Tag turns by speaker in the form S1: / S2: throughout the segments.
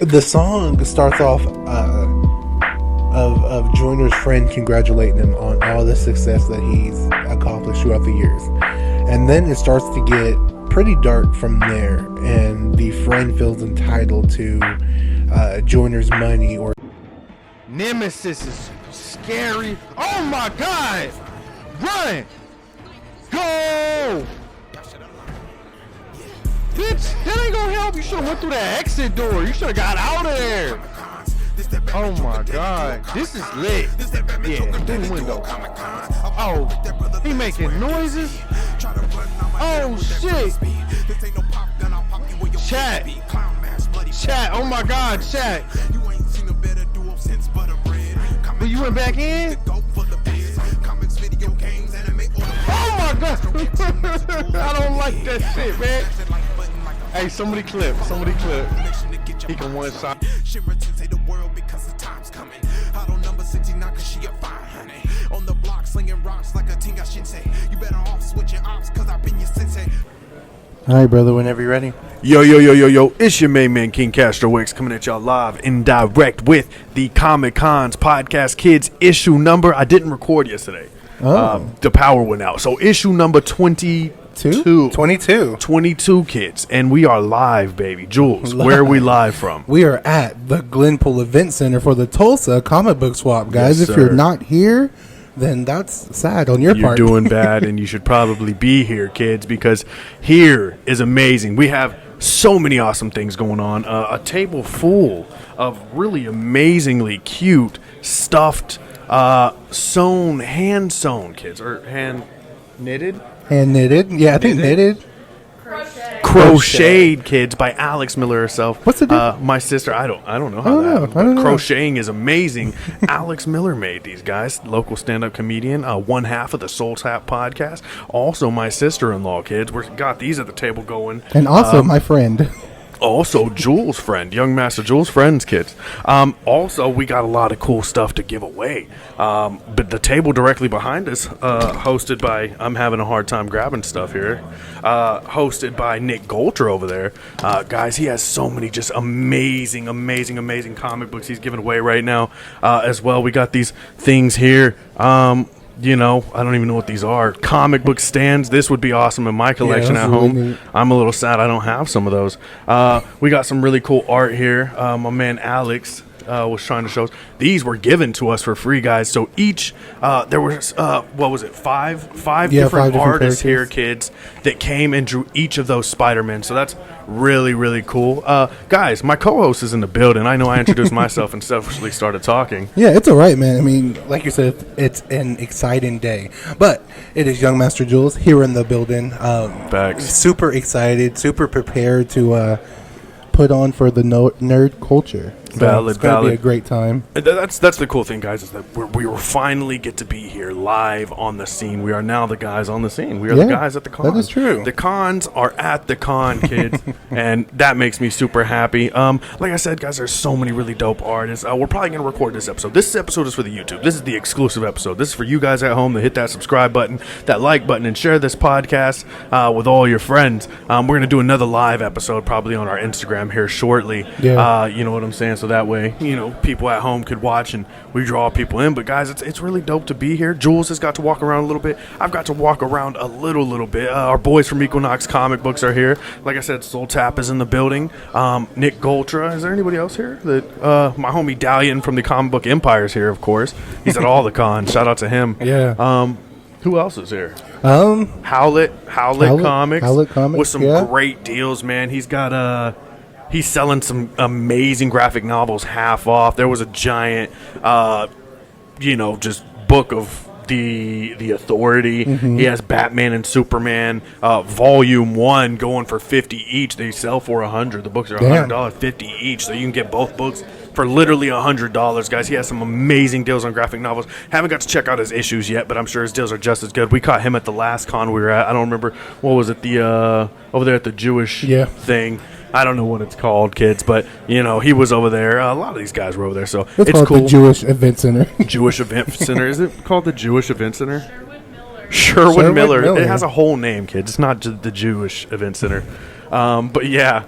S1: The song starts off of Joyner's friend congratulating him on all the success that he's accomplished throughout the years. And then it starts to get pretty dark from there, and the friend feels entitled to Joyner's money. Or
S2: Nemesis is scary. Oh my God! Run! Go! Bitch, that ain't gonna help. You should have went through that exit door. You should have got out of there. Oh my God, this is lit. Yeah, through the window. Oh, he making noises. Oh shit. Chat. Oh my God, chat. But you went back in? Oh my God. I don't like that shit, man. Hey, somebody clip. He can one shot.
S1: Alright, brother, whenever you're ready.
S3: Yo, it's your main man, King Castro Wicks, coming at y'all live and direct with the Comic Cons Podcast Kids issue number. I didn't record yesterday. The power went out. So issue number 22, kids. And we are live, baby. Juwlz, where are we live from?
S1: We are at the Glenpool Event Center for the Tulsa Comic Book Swap, guys.
S3: Yes,
S1: if you're not here, then that's sad on your part.
S3: You're doing bad, and you should probably be here, kids, because here is amazing. We have so many awesome things going on. A table full of really amazingly cute, stuffed, hand sewn kids, or hand knitted.
S1: Yeah, I think knitted.
S3: Crocheted kids by Alex Miller herself.
S1: What's the difference?
S3: My sister, I don't know how that. But crocheting is amazing. Alex Miller made these guys. Local stand-up comedian. One half of the Soul Tap podcast. Also, my sister-in-law, kids. We got these at the table going.
S1: And also my friend.
S3: Also, Juwlz friend, Young Master Juwlz friends, kids. Also, we got a lot of cool stuff to give away. But the table directly behind us, hosted by, I'm having a hard time grabbing stuff here, hosted by Nick Golter over there. Guys, he has so many just amazing comic books he's giving away right now. As well, we got these things here. I don't even know what these are. Comic book stands. This would be awesome in my collection at home. Really, I'm a little sad I don't have some of those. We got some really cool art here. My man Alex was trying to show us. These were given to us for free, guys. So each, there was, five different artists here, kids, that came and drew each of those Spider-Men. So that's really, really cool. Guys, my co-host is in the building. I know I introduced myself and selfishly started talking.
S1: Yeah, it's all right, man. I mean, like you said, it's an exciting day. But it is Young Master Juwlz here in the building.
S3: Facts.
S1: Super excited, super prepared to put on for the nerd culture. So it's going to be a great time.
S3: That's the cool thing, guys, is that we will finally get to be here live on the scene. We are now the guys on the scene. We are the guys at the con.
S1: That is true.
S3: The cons are at the con, kids, and that makes me super happy. Like I said, guys, there's so many really dope artists. We're probably going to record this episode. This episode is for the YouTube. This is the exclusive episode. This is for you guys at home to hit that subscribe button, that like button, and share this podcast with all your friends. We're going to do another live episode probably on our Instagram here shortly.
S1: Yeah.
S3: You know what I'm saying? So that way, people at home could watch and we draw people in. But guys, it's really dope to be here. Juwlz has got to walk around a little bit. I've got to walk around a little bit. Our boys from Equinox Comic Books are here. Like I said, Soul Tap is in the building. Nick Goltra. Is there anybody else here? My homie Dalian from the Comic Book Empire is here, of course. He's at all the cons. Shout out to him.
S1: Yeah.
S3: Who else is here? Howlett Comics.
S1: Howlett Comics
S3: with some great deals, man. He's got he's selling some amazing graphic novels half off. There was a giant, just book of the Authority. Mm-hmm. He has Batman and Superman, Volume 1 going for $50 each. They sell for $100. The books are $100, $50 each. So you can get both books for literally $100, guys. He has some amazing deals on graphic novels. Haven't got to check out his issues yet, but I'm sure his deals are just as good. We caught him at the last con we were at. I don't remember, what was it, the over there at the Jewish thing. I don't know what it's called, kids, but, he was over there. A lot of these guys were over there, so it's cool.
S1: The Jewish Event Center.
S3: Jewish Event Center. Is it called the Jewish Event Center? Sherwood Miller. It has a whole name, kids. It's not just the Jewish Event Center. But, yeah.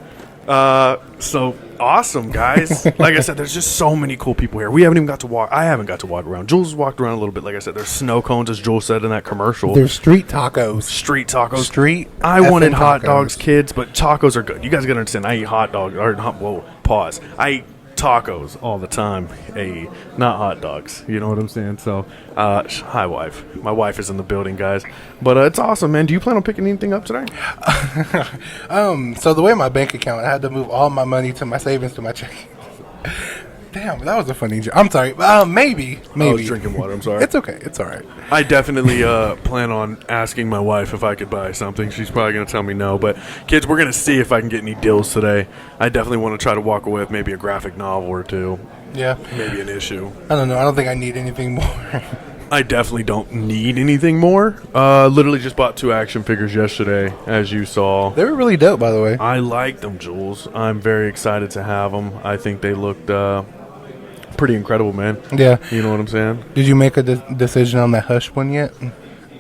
S3: So awesome, guys. Like I said, there's just so many cool people here. We haven't even got to walk. I haven't got to walk around. Jules walked around a little bit. Like I said, there's snow cones, as Jules said in that commercial.
S1: There's street tacos.
S3: Street tacos.
S1: Street.
S3: I wanted hot
S1: tacos.
S3: dogs, kids, but tacos are good. You guys gotta understand. I eat hot dogs. Whoa, pause. I eat tacos all the time. Hey, not hot dogs. You know what I'm saying? So, hi, wife. My wife is in the building, guys. But it's awesome, man. Do you plan on picking anything up today?
S1: So the way my bank account, I had to move all my money to my savings to my checking. Damn, that was a funny joke. I'm sorry. Maybe.
S3: I was drinking water. I'm sorry.
S1: It's okay. It's all right.
S3: I definitely plan on asking my wife if I could buy something. She's probably going to tell me no. But, kids, we're going to see if I can get any deals today. I definitely want to try to walk away with maybe a graphic novel or two.
S1: Yeah.
S3: Maybe an issue.
S1: I don't know. I don't think I need anything more.
S3: I definitely don't need anything more. Literally just bought 2 action figures yesterday, as you saw.
S1: They were really dope, by the way.
S3: I like them, Jules. I'm very excited to have them. I think they looked pretty incredible, man.
S1: Yeah.
S3: You know what I'm saying?
S1: Did you make a decision on that Hush one yet?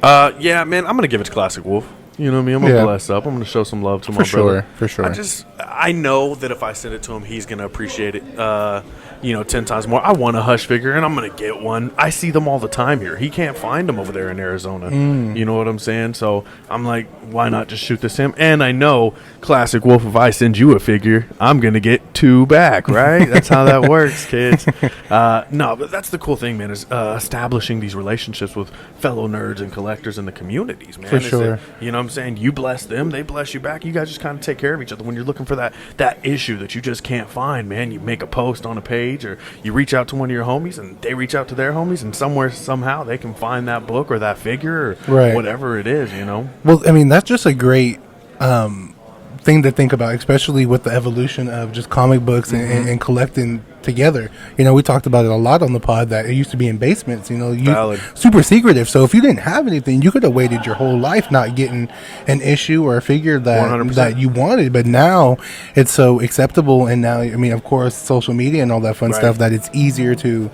S3: Yeah, man, I'm going to give it to Classic Wolf. You know what I mean? I'm going to bless up. I'm going to show some love to my brother.
S1: For sure.
S3: I know that if I send it to him, he's going to appreciate it, 10 times more. I want a Hush figure, and I'm going to get one. I see them all the time here. He can't find them over there in Arizona. You know what I'm saying? So I'm like, why not just shoot this him? And I know, Classic Wolf, if I send you a figure, I'm going to get 2 back, right? That's how that works, kids. No, but that's the cool thing, man, is establishing these relationships with fellow nerds and collectors in the communities, man.
S1: For sure.
S3: You know what I'm saying? You bless them, they bless you back. You guys just kind of take care of each other. When you're looking for that issue that you just can't find, man, you make a post on a page, or you reach out to one of your homies and they reach out to their homies, and somehow they can find that book or that figure or whatever it is, you know?
S1: Well, I mean, that's just a great thing to think about, especially with the evolution of just comic books and collecting together. You know, we talked about it a lot on the pod that it used to be in basements, super secretive. So if you didn't have anything, you could have waited your whole life not getting an issue or a figure that
S3: 100%.
S1: that you wanted. But now it's so acceptable, and now, I mean, of course, social media and all that fun stuff, that it's easier to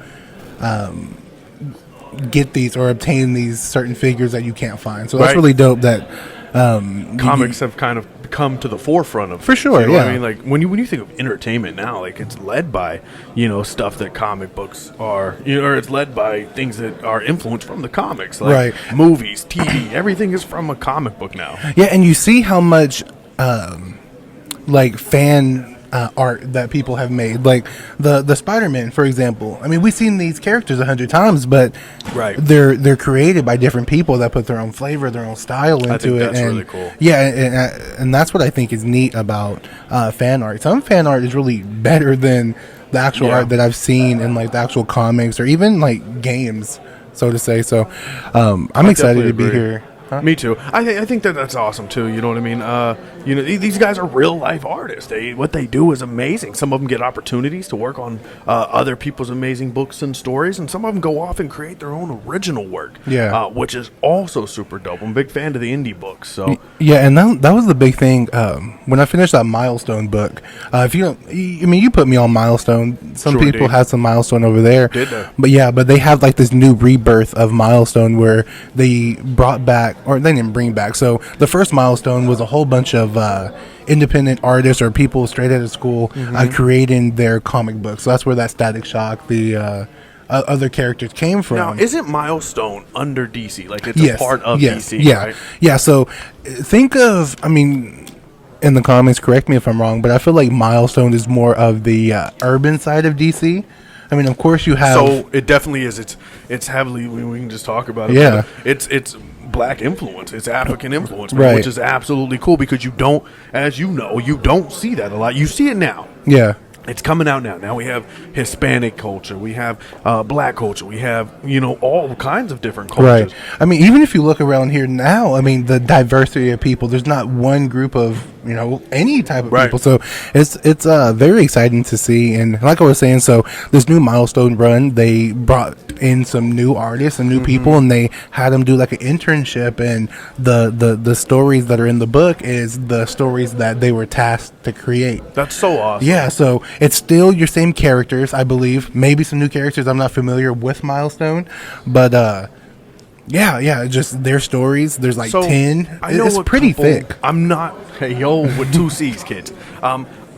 S1: get these or obtain these certain figures that you can't find. So that's really dope that
S3: comics have kind of come to the forefront of,
S1: for sure.
S3: You know what I mean? Like when you think of entertainment now, like it's led by stuff that comic books are, or it's led by things that are influenced from the comics, like movies, TV, everything is from a comic book now.
S1: Yeah, and you see how much like fan art that people have made, like the Spider-Man, for example. I mean, we've seen these characters 100 times, but they're created by different people that put their own flavor, their own style into
S3: I think
S1: it.
S3: That's really cool.
S1: Yeah, and that's what I think is neat about fan art. Some fan art is really better than the actual art that I've seen in like the actual comics or even like games, so to say. So I'm excited to be here. Huh?
S3: Me too. I think that's awesome too. You know what I mean? These guys are real life artists. What they do is amazing. Some of them get opportunities to work on other people's amazing books and stories, and some of them go off and create their own original work. Yeah, which is also super dope. I'm a big fan of the indie books. So
S1: yeah, and that was the big thing when I finished that Milestone book. If you don't, I mean, you put me on Milestone. Some people had some Milestone over there.
S3: Did they?
S1: But they have like this new rebirth of Milestone where they brought back. Or they didn't bring back. So the first Milestone was a whole bunch of independent artists or people straight out of school creating their comic books. So that's where that Static Shock, the other characters came from.
S3: Now, isn't Milestone under DC? Like it's a part of DC, right?
S1: Yeah, so think of, I mean, in the comics, correct me if I'm wrong, but I feel like Milestone is more of the urban side of DC. I mean, of course you have...
S3: So it definitely is. It's heavily, we can just talk about it.
S1: Yeah.
S3: It's black influence. It's African influence, man, which is absolutely cool because you don't, as you know, you don't see that a lot. You see it now.
S1: Yeah.
S3: It's coming out now. Now we have Hispanic culture. We have black culture. We have, all kinds of different cultures.
S1: Right. I mean, even if you look around here now, I mean, the diversity of people, there's not one group of, any type of people. So it's very exciting to see. And like I was saying, so this new Milestone run, they brought in some new artists and new people, and they had them do like an internship. And the stories that are in the book is the stories that they were tasked to create.
S3: That's so awesome.
S1: Yeah. So it's still your same characters, I believe. Maybe some new characters. I'm not familiar with Milestone, but just their stories. There's like 10.
S3: I know
S1: it's pretty thick.
S3: I'm not with 2 C's, kids.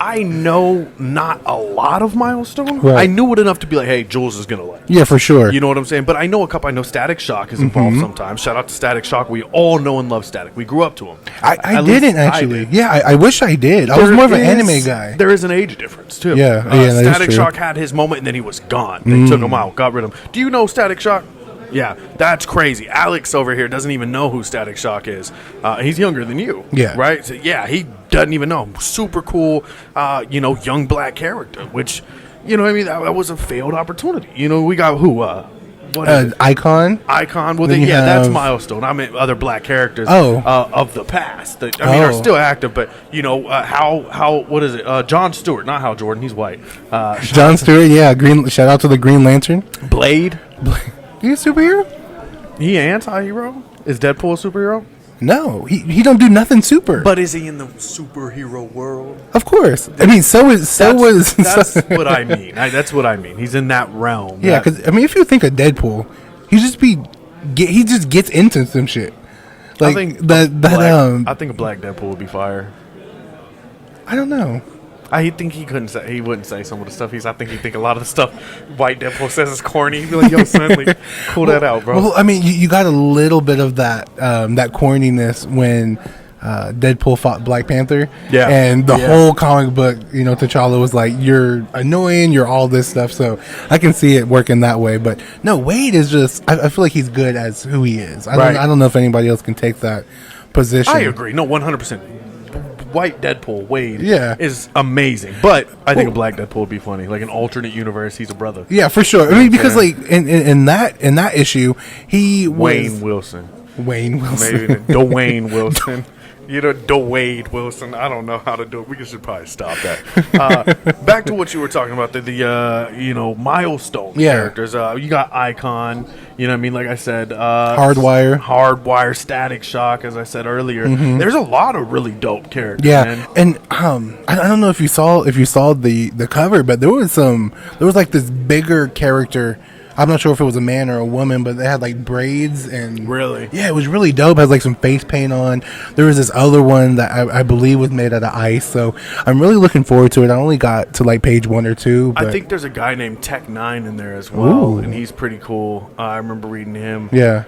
S3: I know not a lot of Milestone.
S1: Right.
S3: I knew it enough to be like, hey, Juwlz is gonna like.
S1: Yeah, for sure.
S3: You know what I'm saying? But I know a couple. I know Static Shock is involved sometimes. Shout out to Static Shock. We all know and love Static. We grew up to him.
S1: I
S3: At
S1: didn't
S3: least
S1: actually.
S3: did.
S1: Yeah, I wish I did. I was
S3: There
S1: more of an
S3: is-
S1: anime guy.
S3: There is an age difference too.
S1: Yeah, that is
S3: Static
S1: true.
S3: Shock had his moment and then he was gone. They took him out, got rid of him. Do you know Static Shock? Yeah, that's crazy. Alex over here doesn't even know who Static Shock is. He's younger than you.
S1: Yeah.
S3: Right? So, yeah, he doesn't even know. Super cool, young black character, which, you know what I mean? That was a failed opportunity. You know, we got who? What is it?
S1: Icon.
S3: Icon. Well,
S1: Then you
S3: that's
S1: have-
S3: Milestone. I mean, other black characters
S1: Oh.
S3: of the past that are
S1: Oh.
S3: still active, but how what is it? John Stewart, not Hal Jordan. He's white.
S1: John Stewart. Yeah, Green. Shout out to the Green Lantern.
S3: Blade.
S1: You a superhero?
S3: He an anti-hero? Is Deadpool a superhero?
S1: No, he don't do nothing super.
S3: But is he in the superhero world?
S1: Of course. I mean,
S3: That's
S1: was.
S3: what I mean. That's what I mean. He's in that realm.
S1: Yeah, because if you think of Deadpool, he just gets into some shit. Like
S3: I think I think a black Deadpool would be fire.
S1: I don't know.
S3: I think he wouldn't say some of the stuff I think he'd think a lot of the stuff white Deadpool says is corny. He'd be like, yo, son, like, pull that out, bro.
S1: Well, I mean, you got a little bit of that corniness when Deadpool fought Black Panther.
S3: Yeah.
S1: And the
S3: Yeah.
S1: whole comic book, T'Challa was like, you're annoying, you're all this stuff. So I can see it working that way. But no, Wade is just, I feel like he's good as who he is.
S3: Right.
S1: I don't know if anybody else can take that position.
S3: I agree. No, 100%. White Deadpool, Wade,
S1: Yeah.
S3: is amazing. But I think a black Deadpool would be funny. Like an alternate universe, he's a brother.
S1: Yeah, for sure. I mean, because like in that issue, he was
S3: Wayne Wilson.
S1: Wayne Wilson.
S3: Maybe Dwayne Wilson. Dwayne Wilson. I don't know how to do it. We should probably stop that. Back to what you were talking about, the milestone characters. You got Icon. You know what I mean? Like I said, Hardwire, Static Shock, as I said earlier. There's a lot of really dope characters.
S1: Yeah,
S3: man.
S1: and I don't know if you saw the cover, but there was like this bigger character. I'm not sure if it was a man or a woman, but they had like braids and
S3: Really?
S1: Yeah, it was really dope. It has like some face paint on. There was this other one that I believe was made out of ice. So I'm really looking forward to it. I only got to like page 1 or 2. But
S3: I think there's a guy named Tech 9 in there as well,
S1: Ooh.
S3: and he's pretty cool. I remember reading him.
S1: Yeah.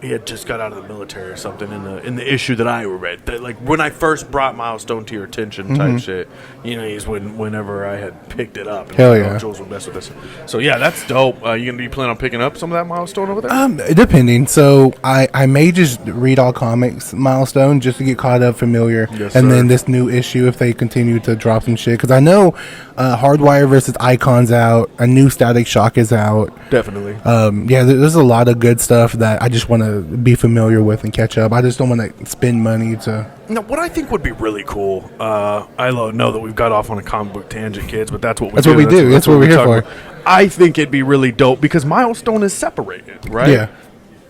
S3: He had just got out of the military or something in the issue that I read. That, like when I first brought Milestone to your attention type shit. He's whenever I had picked it up. And
S1: Hell yeah.
S3: Juwlz would mess with this. So yeah, that's dope. You gonna be planning on picking up some of that Milestone over there?
S1: Depending. So I may just read all comics Milestone just to get caught up familiar,
S3: Yes,
S1: and
S3: sir.
S1: then this new issue if they continue to drop some shit. Because I know Hardwire versus Icon's out. A new Static Shock is out.
S3: Definitely.
S1: There's a lot of good stuff that I just want to be familiar with and catch up. I just don't want to spend money to.
S3: Now, what I think would be really cool, I know that we've got off on a comic book tangent, kids, but that's what we do.
S1: That's what we're here
S3: talking
S1: for.
S3: about. I think it'd be really dope because Milestone is separated, right?
S1: Yeah.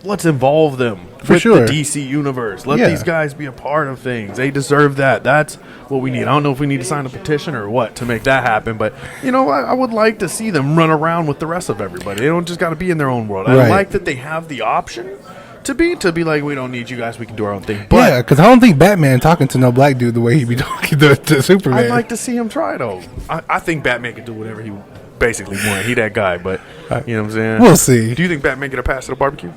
S3: Let's involve them
S1: For
S3: with
S1: sure.
S3: the DC universe. Let
S1: Yeah.
S3: these guys be a part of things. They deserve that. That's what we need. I don't know if we need to sign a petition or what to make that happen, but I would like to see them run around with the rest of everybody. They don't just got to be in their own world. I
S1: Right.
S3: like that they have the option to be like, we don't need you guys. We can do our own thing. But
S1: Yeah, because I don't think Batman talking to no black dude the way he be talking to Superman.
S3: I'd like to see him try though. I think Batman can do whatever he basically want. He that guy, but you know what I'm saying.
S1: We'll see.
S3: Do you think Batman get a pass at the barbecue?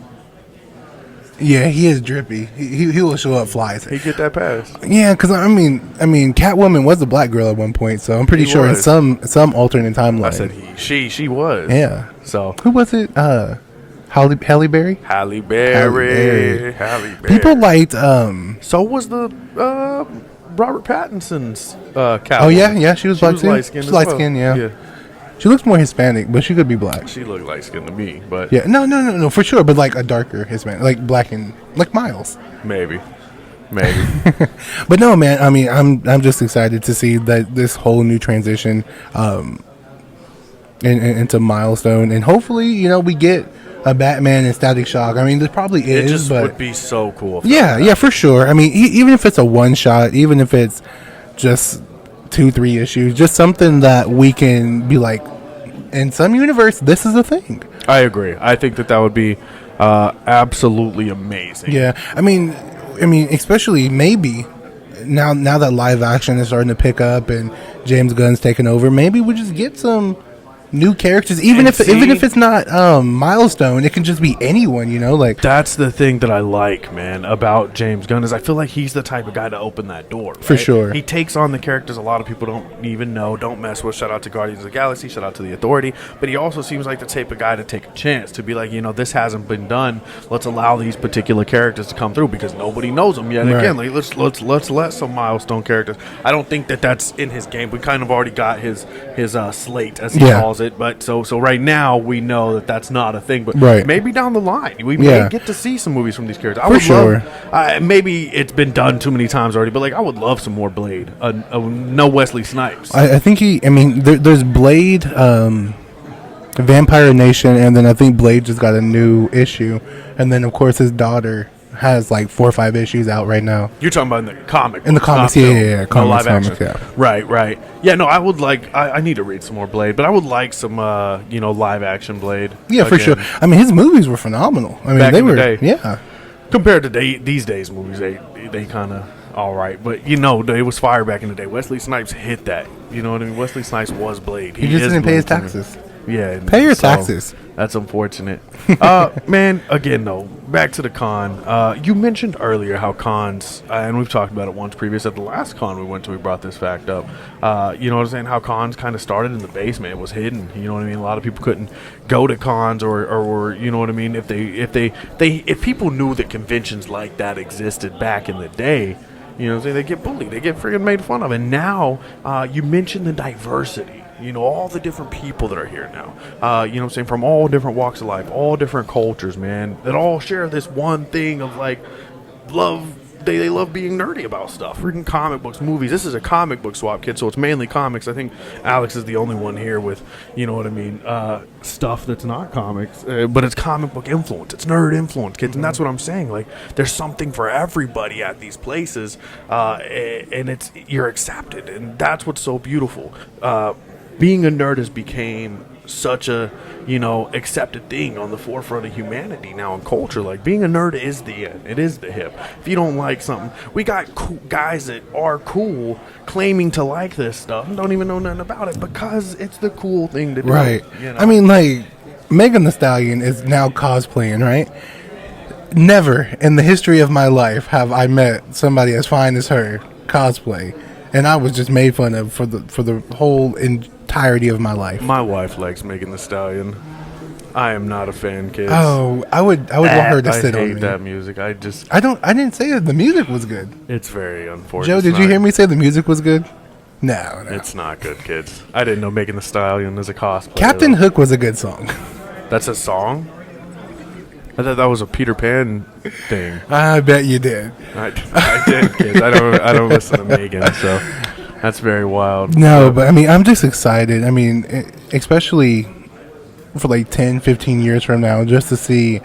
S1: Yeah, he is drippy. He will show up flies.
S3: He get that pass.
S1: Yeah, because I mean, Catwoman was a black girl at one point, so I'm pretty
S3: He
S1: sure
S3: was.
S1: in some alternate timeline.
S3: I said she was.
S1: Yeah.
S3: So
S1: Who was it? Halle Berry.
S3: Halle
S1: Berry.
S3: Berry.
S1: People liked.
S3: So was the Robert Pattinson's Catwoman.
S1: Oh yeah, she was black too.
S3: light-skinned
S1: She's
S3: as
S1: light
S3: well.
S1: skinned, yeah. She looks more Hispanic, but she could be black.
S3: She looked light skinned to me, but
S1: Yeah, no, for sure, but like a darker Hispanic, like black and like Miles.
S3: maybe.
S1: But no, man. I mean, I'm just excited to see that this whole new transition into Milestone, and hopefully, we get a Batman and Static Shock. I mean, there probably is,
S3: It just
S1: but
S3: would be so cool. If
S1: yeah, for sure. I mean, even if it's a one shot, even if it's just 2-3 issues, just something that we can be like, in some universe, this is a thing.
S3: I agree. I think that would be absolutely amazing.
S1: Yeah, I mean, especially maybe now that live action is starting to pick up and James Gunn's taking over, maybe we just get some new characters, even if it's not Milestone, it can just be anyone, like
S3: that's the thing that I like, man, about James Gunn is I feel like he's the type of guy to open that door, right?
S1: For sure.
S3: He takes on the characters a lot of people don't even know, don't mess with. Shout out to Guardians of the Galaxy, shout out to The Authority, but he also seems like the type of guy to take a chance, to be like, this hasn't been done, let's allow these particular characters to come through because nobody knows them yet.
S1: Right.
S3: Again, like, let's let some Milestone characters. I don't think that's in his game. We kind of already got his slate, as he calls it, but so right now we know that that's not a thing, but maybe down the line we may get to see some movies from these characters. I would love, maybe it's been done too many times already, but like I would love some more Blade. No Wesley Snipes.
S1: I think there's Blade, Vampire Nation, and then I think Blade just got a new issue, and then of course his daughter has like 4 or 5 issues out right now.
S3: You're talking about in the comic.
S1: In the comics, yeah. Comics, yeah.
S3: Right. Yeah, no, I would like. I need to read some more Blade, but I would like some, live action Blade.
S1: Yeah, for sure. I mean, his movies were phenomenal. I mean,
S3: back
S1: they
S3: in
S1: were.
S3: The day.
S1: Yeah.
S3: Compared to these days movies, they kind of all right, but it was fire back in the day. Wesley Snipes hit that. You know what I mean? Wesley Snipes was Blade.
S1: He just didn't pay his taxes.
S3: Yeah,
S1: pay your taxes.
S3: That's unfortunate. Man, again, though, back to the con. You mentioned earlier how cons, and we've talked about it once previous at the last con we went to, we brought this fact up. You know what I'm saying? How cons kind of started in the basement. It was hidden. You know what I mean? A lot of people couldn't go to cons or you know what I mean? If people knew that conventions like that existed back in the day, you know what I'm saying? They get bullied. They get freaking made fun of. And now, you mentioned the diversity. All the different people that are here now. You know what I'm saying? From all different walks of life, all different cultures, man. That all share this one thing of, like, love. They love being nerdy about stuff. Reading comic books, movies. This is a comic book swap, kid, so it's mainly comics. I think Alex is the only one here with, you know what I mean, stuff that's not comics. But it's comic book influence. It's nerd influence, kids. And that's what I'm saying. Like, there's something for everybody at these places. And you're accepted. And that's what's so beautiful. Being a nerd has became such a, accepted thing on the forefront of humanity now in culture. Like, being a nerd is the end. It is the hip. If you don't like something, we got cool guys that are cool claiming to like this stuff and don't even know nothing about it because it's the cool thing to do.
S1: Right. I mean, like, Megan Thee Stallion is now cosplaying, right? Never in the history of my life have I met somebody as fine as her cosplay. And I was just made fun of for the whole entirety of my life.
S3: My wife likes Megan Thee Stallion. I am not a fan, kids.
S1: Oh, I would want her to sit on me.
S3: I hate that music. I
S1: didn't say that the music was good.
S3: It's very unfortunate.
S1: Joe, did you hear me say the music was good? No.
S3: It's not good, kids. I didn't know Megan Thee Stallion as a cosplayer.
S1: Captain Hook was a good song.
S3: That's a song? I thought that was a Peter Pan thing.
S1: I bet you did.
S3: I did, kids. I don't listen to Megan, so that's very wild.
S1: No, but I mean, I'm just excited. I mean, especially for like 10, 15 years from now, just to see,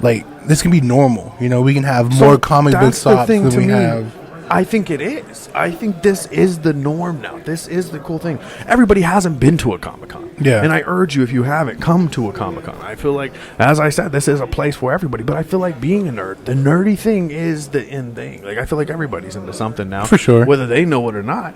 S1: like, this can be normal. We can have more comic book shops than we have.
S3: I think it is. I think this is the norm now. This is the cool thing. Everybody hasn't been to a Comic-Con.
S1: Yeah.
S3: And I urge you, if you haven't, come to a Comic-Con. I feel like, as I said, this is a place for everybody. But I feel like being a nerd, the nerdy thing is the end thing. Like, I feel like everybody's into something now.
S1: For sure.
S3: Whether they know it or not.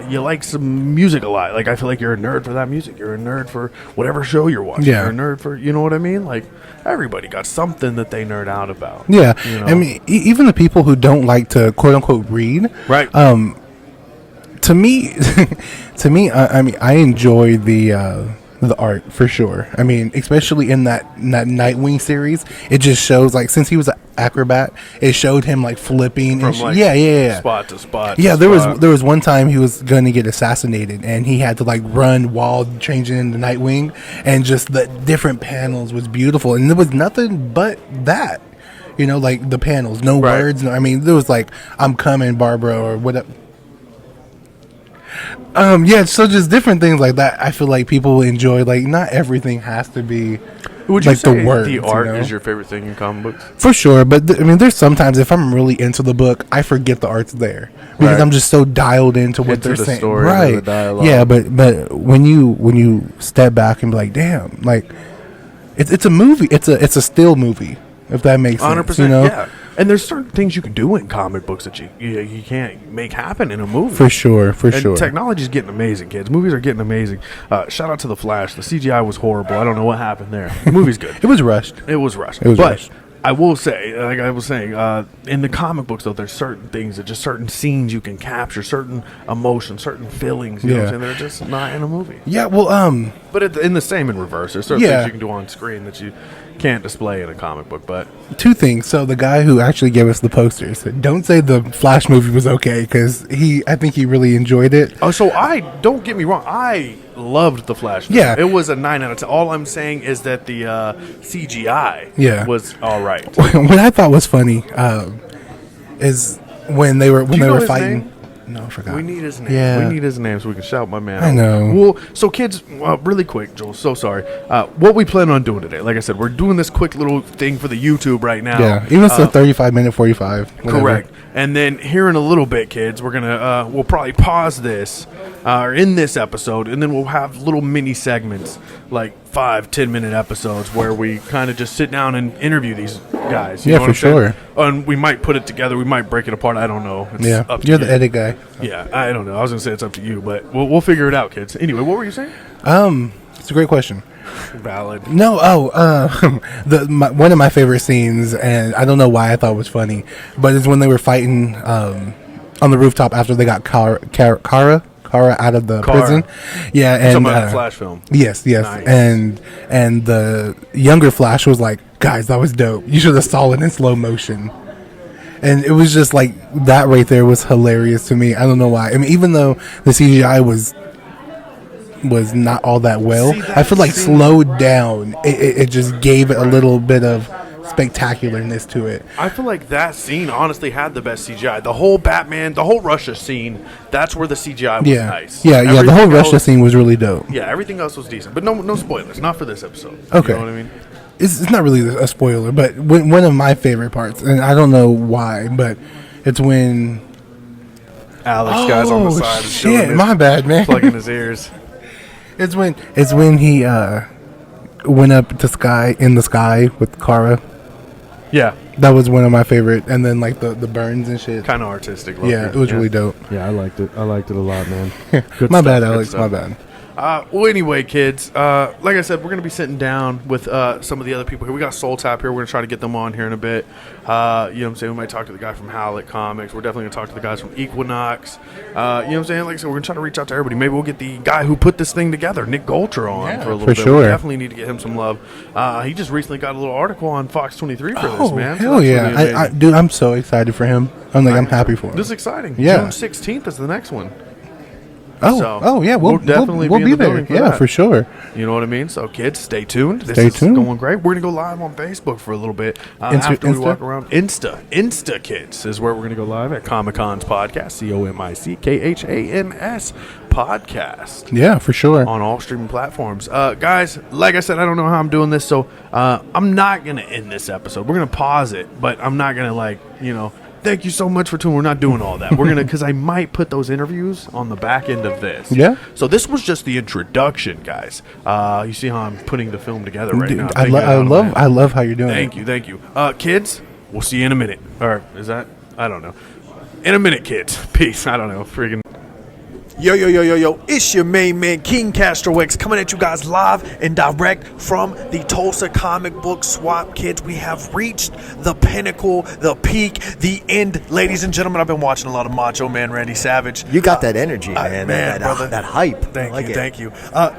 S3: You like some music a lot. Like, I feel like you're a nerd for that music. You're a nerd for whatever show you're watching.
S1: Yeah.
S3: You're a nerd for, you know what I mean? Like, everybody got something that they nerd out about.
S1: Yeah. I mean, even the people who don't like to, quote-unquote, read.
S3: Right.
S1: To me, I mean, I enjoy the art for sure. I mean, especially in that Nightwing series, it just shows, like, since he was an acrobat, it showed him like flipping
S3: from,
S1: and
S3: like, spot to spot.
S1: Yeah, there was one time he was going to get assassinated, and he had to like run while changing into Nightwing, and just the different panels was beautiful, and there was nothing but that. Like the panels, no words. No, I mean, there was like, "I'm coming, Barbara," or whatever. Yeah, so just different things like that. I feel like people enjoy. Like, not everything has to be.
S3: Would
S1: like
S3: you say
S1: the words,
S3: the art is your favorite thing in comic books?
S1: For sure, but I mean, there's sometimes if I'm really into the book, I forget the art's there because I'm just so dialed into what they're saying.
S3: Story,
S1: right?
S3: The dialogue.
S1: Yeah, but when you step back and be like, damn, like it's a movie. It's a still movie. if that makes sense.
S3: 100%,
S1: You know?
S3: yeah. And there's certain things you can do in comic books that you can't make happen in a movie.
S1: For sure, for
S3: And
S1: sure.
S3: technology's getting amazing, kids. Movies are getting amazing. Shout out to The Flash. The CGI was horrible. I don't know what happened there. The movie's good.
S1: It was rushed.
S3: It was rushed.
S1: It was
S3: but
S1: rushed.
S3: I will say, like I was saying, in the comic books, though, there's certain things that just certain scenes you can capture, certain emotions, certain feelings, you know what I'm saying? They're just not in a movie.
S1: Yeah, well,
S3: But in the same in reverse. There's certain
S1: Yeah.
S3: things you can do on screen that you can't display in a comic book, but
S1: two things. So the guy who actually gave us the posters said, don't say the Flash movie was okay, because I think he really enjoyed it.
S3: oh, so don't get me wrong, I loved the Flash movie.
S1: Yeah.
S3: It was a 9 out of 10. All I'm saying is that the CGI was all right.
S1: What I thought was funny is when they were
S3: you know his
S1: fighting.
S3: name?
S1: No, I forgot.
S3: We need his name.
S1: Yeah.
S3: We need his name so we can shout my man
S1: I
S3: out.
S1: know.
S3: Well, so kids, really quick, Joel, so sorry. What we plan on doing today, like I said, we're doing this quick little thing for the YouTube right now.
S1: Yeah, even if it's a 35-minute, 45. Whatever.
S3: Correct. And then here in a little bit, kids, we're gonna we'll probably pause this or in this episode, and then we'll have little mini segments, like 5-10 minute episodes, where we kind of just sit down and interview these guys. You
S1: Yeah,
S3: know what
S1: for
S3: I'm saying?
S1: sure.
S3: And we might put it together. We might break it apart. I don't know. It's
S1: Yeah,
S3: up to
S1: you're
S3: you.
S1: the edit guy.
S3: Yeah, I don't know. I was gonna say it's up to you, but we'll figure it out, kids. Anyway, what were you saying?
S1: It's a great question.
S3: Valid.
S1: No, one of my favorite scenes, and I don't know why I thought it was funny, but it's when they were fighting on the rooftop after they got Kara out of the prison. Yeah, and
S3: Talking about the Flash film.
S1: Yes,
S3: Nice.
S1: and the younger Flash was like, "Guys, that was dope. You should have saw it in slow motion." And it was just like that right there was hilarious to me. I don't know why. I mean, even though the CGI was not all that well,
S3: See, that
S1: I feel like
S3: scene-
S1: slowed down. It just gave it a little bit of spectacularness to it.
S3: I feel like that scene honestly had the best CGI. The whole Batman, the whole Russia scene, that's where the CGI was
S1: Yeah,
S3: nice.
S1: yeah. The whole
S3: Everything
S1: Russia
S3: else-
S1: scene was really dope.
S3: Yeah, everything else was decent. But no spoilers. Not for this episode.
S1: Okay.
S3: You know what I mean?
S1: It's not really a spoiler, but one of my favorite parts, and I don't know why, but it's when
S3: Alex guy's on the side. is doing
S1: shit,
S3: this,
S1: my bad, man.
S3: plugging his ears.
S1: It's when he went up to in the sky with Kara.
S3: Yeah,
S1: That was one of my favorite, and then like the burns and shit.
S3: kind of artistic.
S1: Yeah, it was really dope.
S2: Yeah, I liked it. I liked it a lot, man.
S3: Good
S1: My
S3: stuff,
S1: bad,
S3: good
S1: Alex.
S3: stuff.
S1: My bad.
S3: Well, anyway, kids, like I said, we're going to be sitting down with some of the other people here. We got Soul Tap here. We're going to try to get them on here in a bit. You know what I'm saying? We might talk to the guy from Howlett Comics. We're definitely going to talk to the guys from Equinox. You know what I'm saying? Like I said, we're going to try to reach out to everybody. Maybe we'll get the guy who put this thing together, Nick Golcher, on for a little
S1: for
S3: bit.
S1: sure.
S3: We definitely need to get him some love. He just recently got a little article on Fox 23 for this, man. So
S1: Hell
S3: that's
S1: yeah.
S3: really amazing.
S1: Dude, I'm so excited for him. I'm happy for him.
S3: This is exciting.
S1: Yeah.
S3: June 16th is the next one.
S1: Yeah, we'll
S3: definitely
S1: we'll
S3: be
S1: be
S3: in the
S1: there.
S3: building for
S1: Yeah,
S3: that.
S1: for sure.
S3: You know what I mean? So, kids, stay tuned. This
S1: Stay
S3: is
S1: tuned.
S3: going great. We're going to go live on Facebook for a little bit. After we
S1: Insta?
S3: walk around. Insta Kids is where we're going to go live at Comic Con's podcast, COMICKHANS podcast.
S1: Yeah, for sure.
S3: On all streaming platforms. Guys, like I said, I don't know how I'm doing this, so I'm not going to end this episode. We're going to pause it, but I'm not going to, thank you so much for tuning. We're not doing all that. We're gonna, because I might put those interviews on the back end of this.
S1: Yeah.
S3: So this was just the introduction, guys. You see how I'm putting the film together right
S1: Dude,
S3: now.
S1: I love how you're doing
S3: Thank
S1: it.
S3: you. Kids, we'll see you in a minute. Or is that? I don't know. In a minute, kids. Peace. I don't know. Freaking.
S4: Yo, it's your main man, King Castro coming at you guys live and direct from the Tulsa Comic Book Swap, kids. We have reached the pinnacle, the peak, the end. Ladies and gentlemen, I've been watching a lot of Macho Man Randy Savage.
S5: You got that energy, man.
S4: brother.
S5: That hype.
S4: Thank you.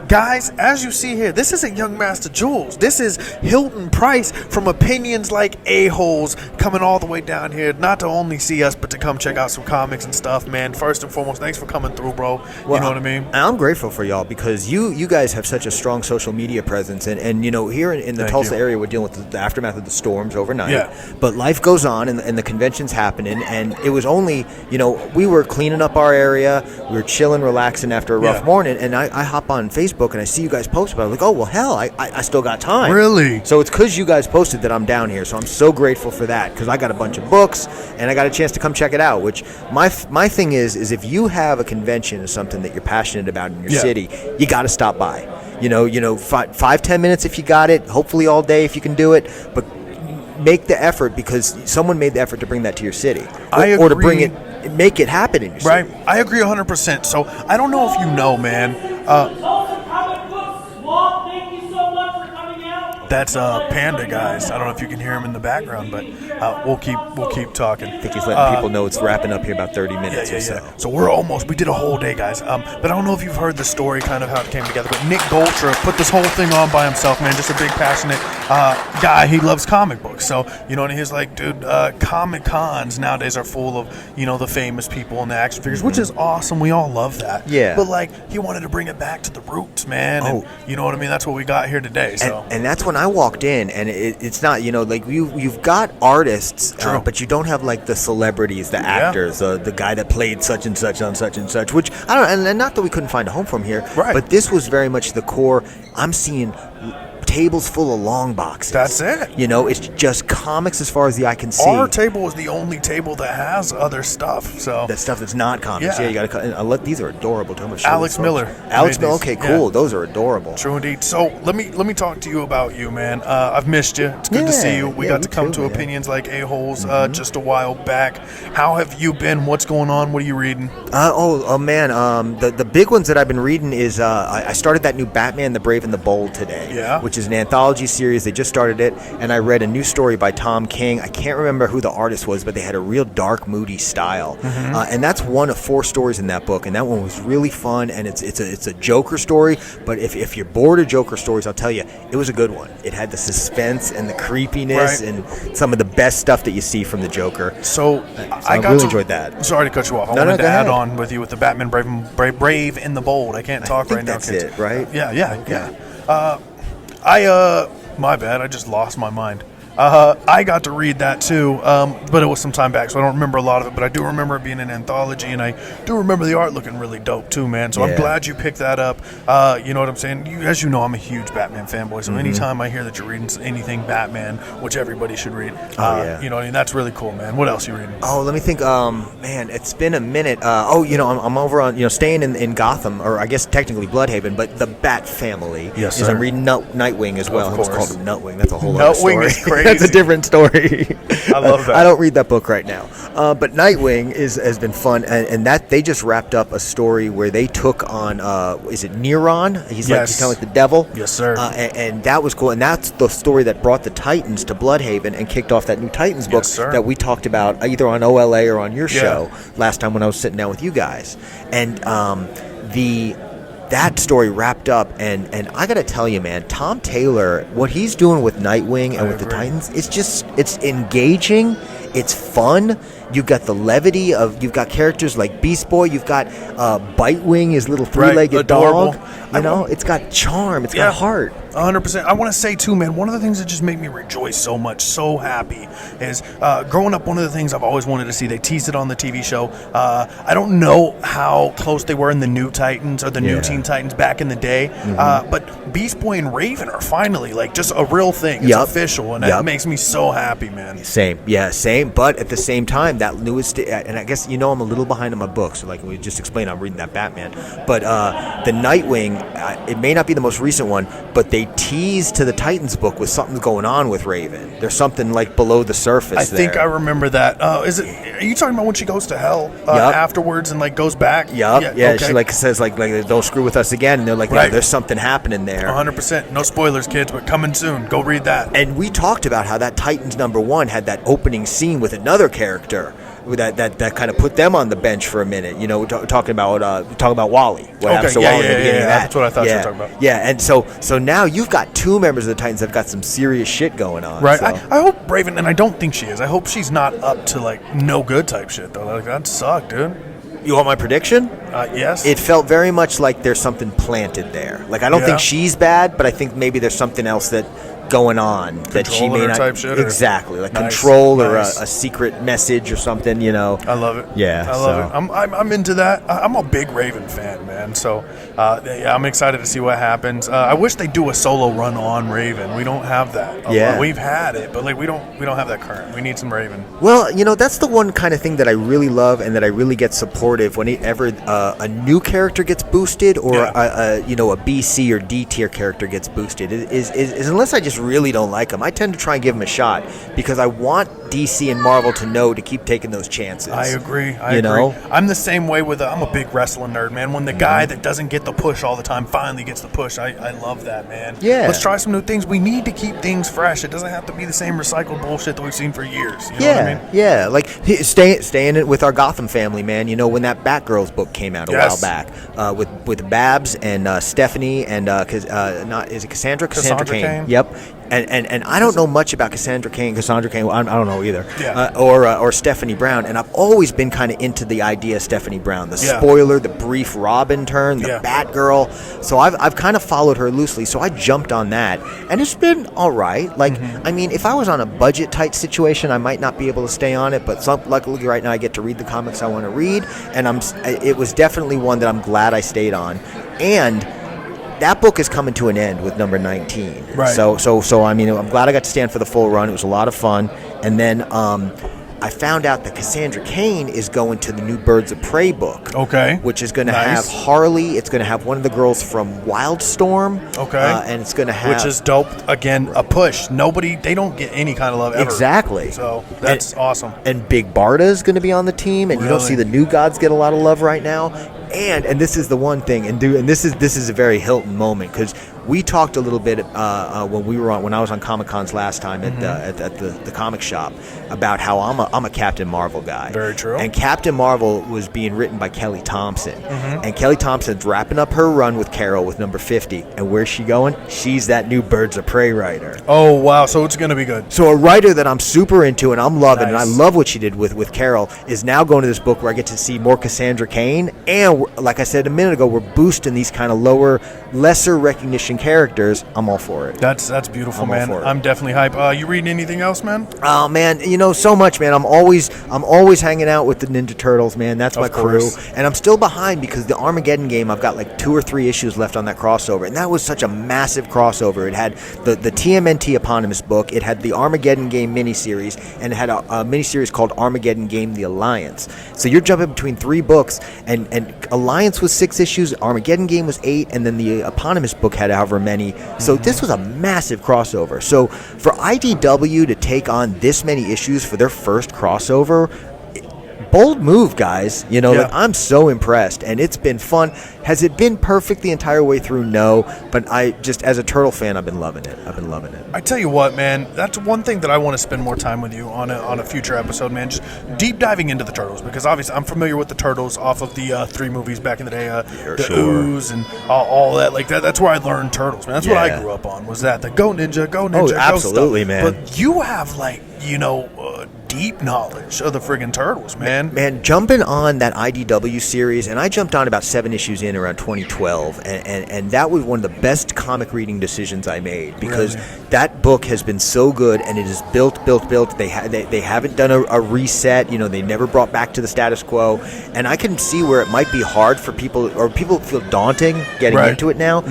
S4: Guys, as you see here, this isn't Young Master Juwlz. This is Hilton Price from Opinions Like A-Holes coming all the way down here, not to only see us, but to come check out some comics and stuff, man. First and foremost, thanks for coming through, bro.
S5: Well,
S4: you know what I mean?
S5: I'm grateful for y'all because you guys have such a strong social media presence. And here in the
S3: Thank
S5: Tulsa
S3: you.
S5: area, we're dealing with the aftermath of the storms overnight.
S3: Yeah.
S5: But life goes on and the convention's happening. And it was only, we were cleaning up our area. We were chilling, relaxing after a rough morning. And I hop on Facebook and I see you guys post about it. I'm like, oh, well, hell, I still got time.
S3: Really?
S5: So it's because you guys posted that I'm down here. So I'm so grateful for that because I got a bunch of books and I got a chance to come check it out, which my thing is if you have a convention or something that you're passionate about in your city, you got to stop by. 5-10 minutes if you got it, hopefully all day if you can do it, but make the effort because someone made the effort to bring that to your city,
S4: I
S5: or to
S4: agree.
S5: bring it, make it happen in your
S4: Right,
S5: city.
S4: I agree 100%. So I don't know if you know, man.
S6: Tulsa Comic Book Swamp, thank you so much for coming out.
S4: That's Panda, guys. I don't know if you can hear him in the background, but we'll keep talking.
S5: I think he's letting people know it's wrapping up here about 30 minutes
S4: Yeah.
S5: or so.
S4: So we did a whole day, guys. But I don't know if you've heard the story, kind of how it came together. But Nick Goltra put this whole thing on by himself, man. Just a big, passionate guy. He loves comic books. So, and he's like, dude, Comic Cons nowadays are full of, the famous people and the action figures, which is awesome. We all love that.
S5: Yeah.
S4: But, he wanted to bring it back to the roots, man. And, you know what I mean? That's what we got here today. So.
S5: And that's when I walked in, and it's not, you've got artists, but you don't have the celebrities, the actors, the guy that played such and such on such and such, which I don't, and not that we couldn't find a home from here,
S4: right.
S5: But this was very much the core. I'm seeing tables full of long boxes.
S4: That's it.
S5: It's just comics as far as the eye can see.
S4: Our table is the only table that has other stuff. So
S5: that stuff that's not comics.
S4: Yeah.
S5: You got to. These are adorable. Too much.
S4: Alex Miller.
S5: Alex Miller.
S4: These.
S5: Okay, cool.
S4: Yeah.
S5: Those are adorable.
S4: True indeed. So let me talk to you about you, man. I've missed you. It's good to see you. We got to come to Opinions Like A-Holes just a while back. How have you been? What's going on? What are you reading?
S5: Man. The big ones that I've been reading is I started that new Batman: The Brave and the Bold today.
S4: Yeah.
S5: Which is an anthology series. They just started it, and I read a new story by Tom King. I can't remember who the artist was, but they had a real dark, moody style, and that's one of 4 stories in that book. And that one was really fun, and it's a Joker story. But if you're bored of Joker stories, I'll tell you, it was a good one. It had the suspense and the creepiness and some of the best stuff that you see from the Joker.
S4: So I
S5: really enjoyed that.
S4: Sorry to cut you off. I wanted to add on with you with the Batman Brave and the Bold. I can't talk right now.
S5: That's it, right?
S4: Yeah. My bad. I just lost my mind. I got to read that too, but it was some time back, so I don't remember a lot of it. But I do remember it being an anthology, and I do remember the art looking really dope too, man. So I'm glad you picked that up. You know what I'm saying? As you know, I'm a huge Batman fanboy, so anytime I hear that you're reading anything Batman, which everybody should read, that's really cool, man. What else are you reading?
S5: Oh, let me think. Man, it's been a minute. I'm over on staying in Gotham, or I guess technically Bloodhaven, but the Bat Family.
S4: Yes,
S5: sir.
S4: sir.
S5: I'm reading Nightwing as well.
S4: Of
S5: It's
S4: course.
S5: called Nightwing. That's a whole other story.
S4: Nightwing is crazy.
S5: That's a different story.
S4: I love that.
S5: I don't read that book right now. But Nightwing has been fun, and that they just wrapped up a story where they took on is it Neron? He's kind of like the devil.
S4: Yes, sir.
S5: And that was cool, and that's the story that brought the Titans to Bloodhaven and kicked off that new Titans book that we talked about either on OLA or on your show last time when I was sitting down with you guys. And that story wrapped up, and I gotta tell you, man, Tom Taylor, what he's doing with Nightwing and with the Titans, it's engaging, it's fun. You've got the levity you've got characters like Beast Boy, you've got Bitewing, his little 3-legged dog. It's got charm, it's got heart.
S4: 100%. I want to say too, man, one of the things that just made me rejoice so much, so happy, is growing up, one of the things I've always wanted to see, they teased it on the TV show. I don't know how close they were in the new Titans or the new Teen Titans back in the day, but Beast Boy and Raven are finally just a real thing. It's official, and that makes me so happy, man.
S5: Same. But at the same time, that newest, and I guess I'm a little behind on my books. So like we just explained, I'm reading that Batman. But the Nightwing, it may not be the most recent one, but they teased to the Titans book with something going on with Raven. There's something below the surface.
S4: I think I remember that. Are you talking about when she goes to hell afterwards and goes back?
S5: Yeah.
S4: Okay.
S5: She says don't screw with us again. And they're like, no, there's something happening there.
S4: 100%. No spoilers, kids, but coming soon. Go read that.
S5: And we talked about how that Titans #1 had that opening scene with another character that kind of put them on the bench for a minute. Talking about Wally. What happens to Wally in the beginning of that?
S4: That's what I thought you were talking about.
S5: Yeah, and so now you've got 2 members of the Titans that have got some serious shit going on.
S4: Right.
S5: So.
S4: I hope Raven, and I don't think she is. I hope she's not up to no good type shit though. That sucked, dude.
S5: You want my prediction?
S4: Yes.
S5: It felt very much like there's something planted there. I don't think she's bad, but I think maybe there's something else that going on that she may not
S4: type shit,
S5: exactly
S4: nice,
S5: control or a secret message or something.
S4: I love it.
S5: Yeah,
S4: I love it. I'm into that. I'm a big Raven fan, man. So I'm excited to see what happens. I wish they do a solo run on Raven. We don't have that. We've had it, but we don't have that current. We need some Raven.
S5: Well, that's the one kind of thing that I really love and that I really get supportive whenever a new character gets boosted or a B, C, or D tier character gets boosted. Is unless I just really don't like them, I tend to try and give them a shot because I want DC and Marvel to know to keep taking those chances.
S4: I agree. I agree. I'm the same way with I'm a big wrestling nerd, man. When the guy that doesn't get the push all the time finally gets the push, I love that, man.
S5: Yeah.
S4: Let's try some new things. We need to keep things fresh. It doesn't have to be the same recycled bullshit that we've seen for years. You know what I mean?
S5: Yeah. Like staying it with our Gotham family, man. You know, when that Batgirls book came out a while back, with Babs and Stephanie and is it Cassandra?
S4: Cassandra Cain.
S5: Yep. And I don't know much about Cassandra Cain. I don't know either.
S4: Yeah.
S5: Or Stephanie Brown. And I've always been kind of into the idea of Stephanie Brown. The spoiler, the brief Robin turn, the Batgirl. So I've kind of followed her loosely. So I jumped on that. And it's been all right. Like, I mean, if I was on a budget-tight situation, I might not be able to stay on it. But luckily right now I get to read the comics I want to read. And it was definitely one that I'm glad I stayed on. And that book is coming to an end with number 19.
S4: Right.
S5: So I mean, I'm glad I got to stand for the full run. It was a lot of fun. And then I found out that Cassandra Cain is going to the new Birds of Prey book.
S4: Okay.
S5: Which is going to have Harley. It's going to have one of the girls from Wildstorm.
S4: Okay.
S5: And it's going to have...
S4: Which is dope. Again, a push. They don't get any kind of love ever.
S5: Exactly.
S4: So that's awesome.
S5: And Big Barda is going to be on the team. And you don't see the New Gods get a lot of love right now. And this is the one thing, and this is a very Hilton moment because we talked a little bit when I was on Comic Cons last time at the comic shop about how I'm a Captain Marvel guy.
S4: Very true.
S5: And Captain Marvel was being written by Kelly Thompson, and Kelly Thompson's wrapping up her run with Carol with number 50. And where's she going? She's that new Birds of Prey writer.
S4: Oh wow! So it's gonna be good.
S5: So a writer that I'm super into and I'm loving, and I love what she did with Carol, is now going to this book where I get to see more Cassandra Cain, and like I said a minute ago, we're boosting these kind of lesser recognition characters. I'm all for it.
S4: That's beautiful, man. I'm definitely hype. You reading anything else, man?
S5: Oh man, so much, man. I'm always hanging out with the Ninja Turtles, man. That's my crew. And I'm still behind because the Armageddon game, I've got like 2 or 3 issues left on that crossover, and that was such a massive crossover. It had the TMNT eponymous book, it had the Armageddon game miniseries, and it had a miniseries called Armageddon Game: The Alliance. So you're jumping between 3 books, and Alliance was 6 issues, Armageddon Game was 8, and then the eponymous book had however many. So this was a massive crossover. So for IDW to take on this many issues for their first crossover, bold move, guys. Like, I'm so impressed, and it's been fun. Has it been perfect the entire way through? No, but I just, as a Turtle fan, I've been loving it.
S4: I tell you what, man, that's one thing that I want to spend more time with you on a future episode, man. Just deep diving into the Turtles, because obviously I'm familiar with the Turtles off of the 3 movies back in the day, the Ooze and all that. Like that's where I learned Turtles, man. That's what I grew up on. Was that the Go Ninja, Go
S5: absolutely,
S4: stuff.
S5: Man.
S4: But you have deep knowledge of the friggin' Turtles, man.
S5: Man, jumping on that IDW series, and I jumped on about 7 issues in around 2012, and that was one of the best comic reading decisions I made, because that book has been so good, and it is built. They haven't done a reset. They never brought back to the status quo, and I can see where it might be hard for people, or people feel daunting getting into it now.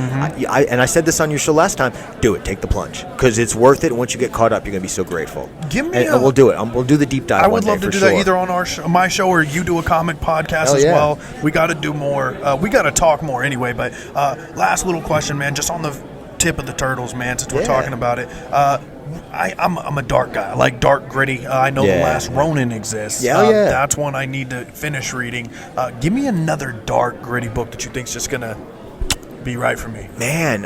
S5: I said this on your show last time. Do it. Take the plunge, because it's worth it. And once you get caught up, you're gonna be so grateful.
S4: And
S5: we'll do it. We'll do the deep dive.
S4: I would love to do that either on my show, or you do a comic podcast as well. We got to do more. We got to talk more anyway. But last little question, man, just on the tip of the Turtles, man, since we're talking about it. I'm a dark guy. I like dark, gritty. I know The Last Ronin exists. That's one I need to finish reading. Give me another dark, gritty book that you think's just gonna be right for me.
S5: Man,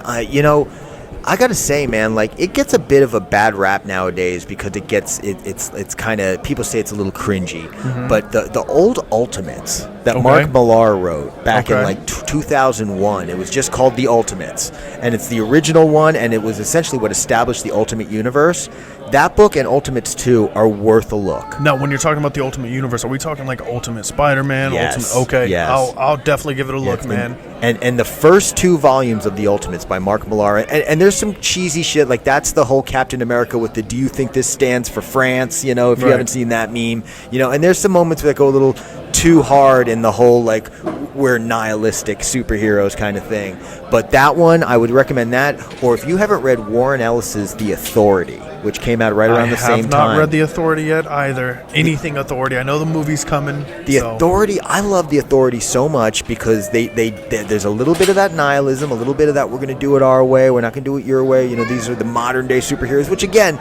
S5: I gotta say, man, like, it gets a bit of a bad rap nowadays because it's kind of, people say it's a little cringy, but the old Ultimates that Mark Millar wrote back in like 2001, it was just called The Ultimates, and it's the original one, and it was essentially what established the Ultimate Universe. That book and Ultimates 2 are worth a look.
S4: Now, when you're talking about the Ultimate Universe, are we talking like Ultimate Spider-Man?
S5: Yes.
S4: Okay.
S5: Yes.
S4: I'll definitely give it a look, man.
S5: And the first 2 volumes of the Ultimates by Mark Millar, and there's some cheesy shit, like that's the whole Captain America with the "Do you think this stands for France?" If you haven't seen that meme, and there's some moments that go a little too hard in the whole like we're nihilistic superheroes kind of thing. But that one, I would recommend that. Or if you haven't read Warren Ellis's The Authority, which came out right around the same time.
S4: I have not read The Authority yet either. Anything Authority. I know the movie's coming.
S5: Authority, I love The Authority so much because there's a little bit of that nihilism, a little bit of that we're going to do it our way, we're not going to do it your way. You know, these are the modern day superheroes, which again,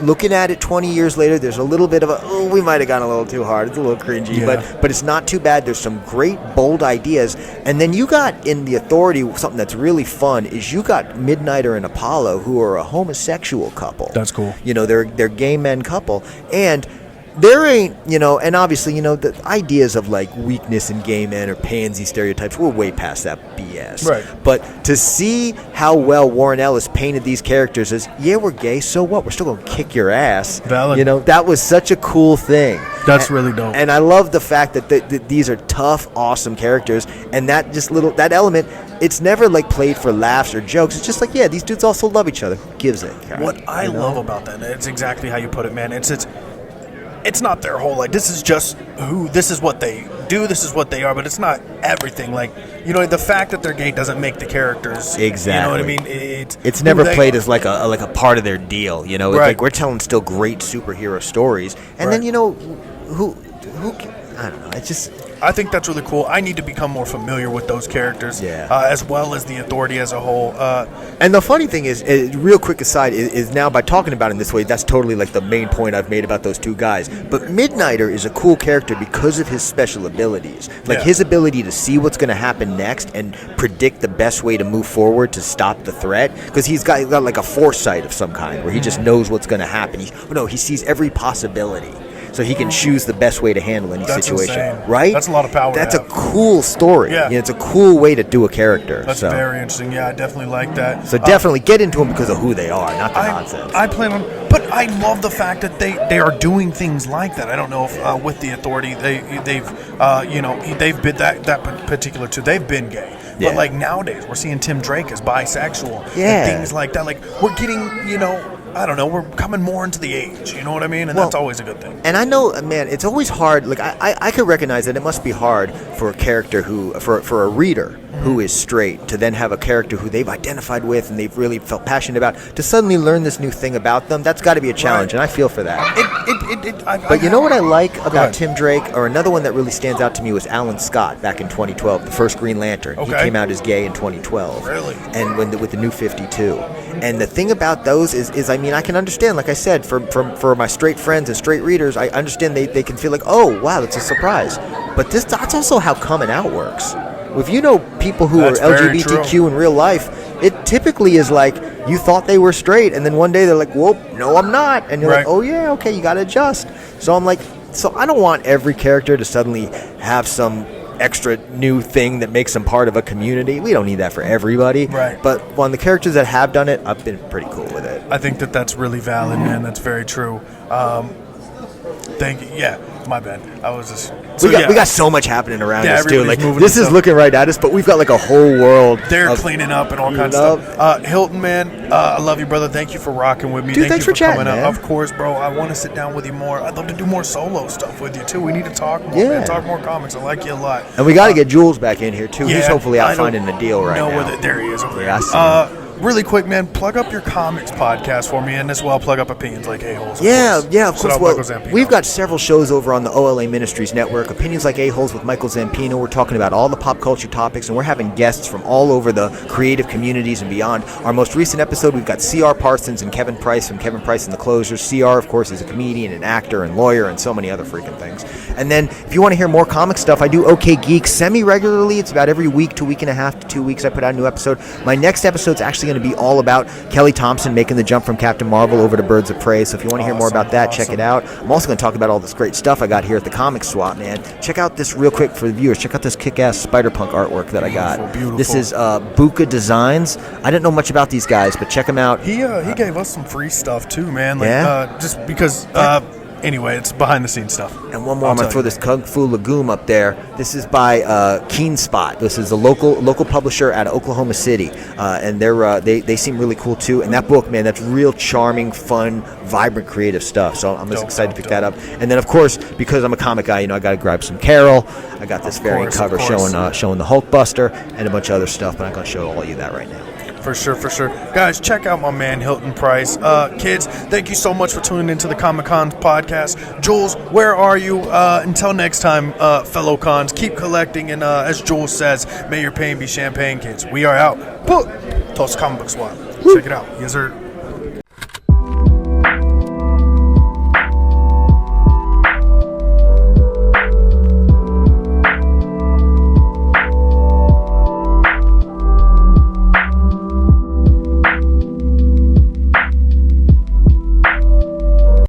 S5: looking at it 20 years later, there's a little bit of we might have gone a little too hard. It's a little cringy, but it's not too bad. There's some great, bold ideas. And then you got in The Authority, something that's really fun is you got Midnighter and Apollo, who are a homosexual couple.
S4: That's cool.
S5: You know, they're gay men couple. And there ain't, you know, and obviously, you know, the ideas of like weakness in gay men or pansy stereotypes, we're way past that BS.
S4: Right.
S5: But to see how well Warren Ellis painted these characters as, yeah, we're gay, so what? We're still going to kick your ass.
S4: Valid.
S5: You know, that was such a cool thing.
S4: That's really dope.
S5: And I love the fact that these are tough, awesome characters, and that just that element, it's never like played for laughs or jokes. It's just like, yeah, these dudes also love each other. Who gives it?
S4: What I love about that, it's exactly how you put it, man. It's not their whole, like, this is just this is what they do, this is what they are, but it's not everything. Like, you know, the fact that they're gay doesn't make the characters.
S5: Exactly.
S4: You know what I mean?
S5: It's never played as like a part of their deal, you know? It's
S4: Right.
S5: like we're telling still great superhero stories. And then, you know, who I don't know, it's just...
S4: I think that's really cool. I need to become more familiar with those characters, as well as the Authority as a whole.
S5: And the funny thing is, real quick aside, is now by talking about it in this way, that's totally like the main point I've made about those two guys. But Midnighter is a cool character because of his special abilities. Like his ability to see what's going to happen next and predict the best way to move forward to stop the threat. Because he's got like a foresight of some kind where he just knows what's going to happen. He sees every possibility. So he can choose the best way to handle any situation,
S4: insane.
S5: right?
S4: That's a lot of power.
S5: That's a cool story.
S4: Yeah.
S5: It's a cool way to do a character.
S4: That's very interesting. Yeah, I definitely like that.
S5: So definitely get into them because of who they are, not the nonsense.
S4: I plan on, but I love the fact that they are doing things like that. I don't know if with the Authority they've been that particular two. They've been gay, but like nowadays we're seeing Tim Drake as bisexual. And things like that. Like we're getting, I don't know, we're coming more into the age, you know what I mean? And that's always a good thing.
S5: And I know, man, it's always hard. Like, I could recognize that it must be hard for a character for a reader who is straight to then have a character who they've identified with and they've really felt passionate about to suddenly learn this new thing about them. That's got to be a challenge, and I feel for that. But you know what I like about Tim Drake, or another one that really stands out to me, was Alan Scott back in 2012, the first Green Lantern. He came out as gay in 2012.
S4: Really?
S5: And with the New 52. And the thing about those is I mean, I can understand, like I said, for my straight friends and straight readers, I understand they can feel like, oh, wow, that's a surprise. But that's also how coming out works. If you know people who are LGBTQ in real life, it typically is like you thought they were straight, and then one day they're like, whoa, no, I'm not. And you're like, oh, yeah, okay, you got to adjust. So I'm like, I don't want every character to suddenly have some extra new thing that makes them part of a community. We don't need that for everybody.
S4: Right.
S5: But on the characters that have done it, I've been pretty cool with it.
S4: I think that's really valid, man. That's very true. Thank you. Yeah, my bad. I was just...
S5: We got so much happening around us, too. Like,
S4: moving
S5: this is looking right at us, but we've got like a whole world.
S4: They're cleaning up and all kinds of stuff. Hilton, man, I love you, brother. Thank you for rocking with me.
S5: Dude, thanks for chatting,
S4: coming
S5: man.
S4: up. Of course, bro. I want to sit down with you more. I'd love to do more solo stuff with you, too. We need to talk more, man. Talk more comics. I like you a lot.
S5: And we got to get Juwlz back in here, too. He's hopefully out finding a deal right now.
S4: There he is over there.
S5: I see him.
S4: Really quick, man, plug up your comics podcast for me, and as well plug up Opinions Like A-Holes.
S5: Of course.
S4: Well,
S5: we've got several shows over on the OLA Ministries Network. Opinions Like A-Holes with Michael Zampino. We're talking about all the pop culture topics, and we're having guests from all over the creative communities and beyond. Our most recent episode, we've got C.R. Parsons and Kevin Price from Kevin Price and the Closers. C.R., of course, is a comedian and actor and lawyer and so many other freaking things. And then, if you want to hear more comic stuff, I do OK Geek semi-regularly. It's about every week to week and a half to 2 weeks I put out a new episode. My next episode's actually going to be all about Kelly Thompson making the jump from Captain Marvel over to Birds of Prey. So if you want to hear more about that, check it out. I'm also going to talk about all this great stuff I got here at the Comic Swap, man. Check out this real quick for the viewers. Check out this kick-ass Spider-Punk artwork that I got.
S4: Beautiful.
S5: This is Buka Designs. I didn't know much about these guys, but check them out.
S4: He gave us some free stuff too, man. Like,
S5: Yeah?
S4: just because anyway, it's behind the scenes stuff.
S5: And one more, I'm going to throw this Kung Fu Legume up there. This is by Keen Spot. This is a local publisher out of Oklahoma City. And they seem really cool, too. And that book, man, that's real charming, fun, vibrant, creative stuff. So I'm just excited to pick that up. And then, of course, because I'm a comic guy, I got to grab some Carol. I got this variant cover showing the Hulkbuster and a bunch of other stuff, but I'm not going to show all of you that right now.
S4: For sure. Guys, check out my man, Hilton Price. Kids, thank you so much for tuning into the Comic-Con podcast. Juwlz, where are you? Until next time, fellow cons, keep collecting, and as Juwlz says, may your pain be champagne, kids. We are out. Tulsa Comic Book Swap. Check it out. Yes, sir.